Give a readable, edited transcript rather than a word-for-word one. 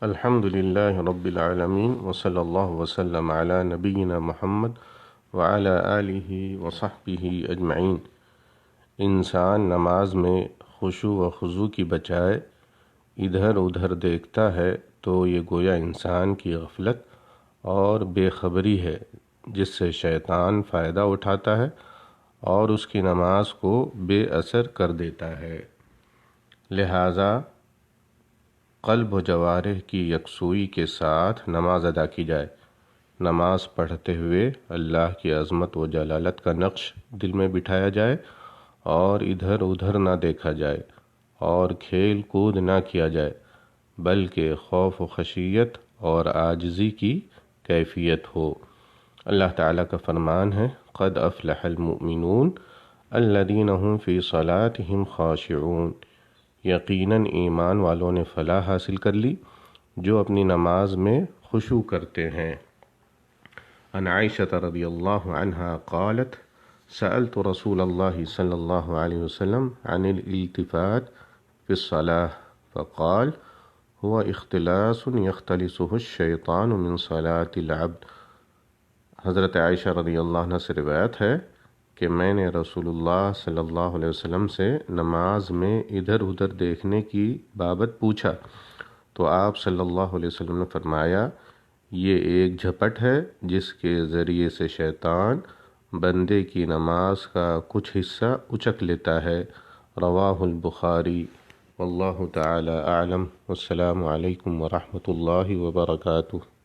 الحمد للہ رب العالمین وصلی اللہ وسلم علی نبینا محمد وعلی آلہ وصحبہ اجمعین۔ انسان نماز میں خشوع و خضوع کی بجائے ادھر ادھر دیکھتا ہے تو یہ گویا انسان کی غفلت اور بے خبری ہے، جس سے شیطان فائدہ اٹھاتا ہے اور اس کی نماز کو بے اثر کر دیتا ہے۔ لہٰذا قلب و جوارح کی یکسوئی کے ساتھ نماز ادا کی جائے۔ نماز پڑھتے ہوئے اللہ کی عظمت و جلالت کا نقش دل میں بٹھایا جائے اور ادھر ادھر نہ دیکھا جائے اور کھیل کود نہ کیا جائے، بلکہ خوف و خشیت اور عاجزی کی کیفیت ہو۔ اللہ تعالیٰ کا فرمان ہے، قد افلح المؤمنون الذین هم فی صلاتهم خاشعون۔ یقیناً ایمان والوں نے فلاح حاصل کر لی جو اپنی نماز میں خشوع کرتے ہیں۔ عن عائشہ رضی اللہ عنہا قالت سألت رسول اللہ صلی اللہ علیہ وسلم عن الالتفات في الصلاة فقال هو اختلاس يختلسه الشیطان من صلاة العبد۔ حضرت عائشہ رضی اللہ عنہ سے روایت ہے کہ میں نے رسول اللہ صلی اللہ علیہ وسلم سے نماز میں ادھر ادھر دیکھنے کی بابت پوچھا تو آپ صلی اللہ علیہ وسلم نے فرمایا، یہ ایک جھپٹ ہے جس کے ذریعے سے شیطان بندے کی نماز کا کچھ حصہ اچک لیتا ہے۔ رواہ البخاری۔ واللہ تعالی اعلم۔ والسلام علیکم ورحمۃ اللہ وبرکاتہ۔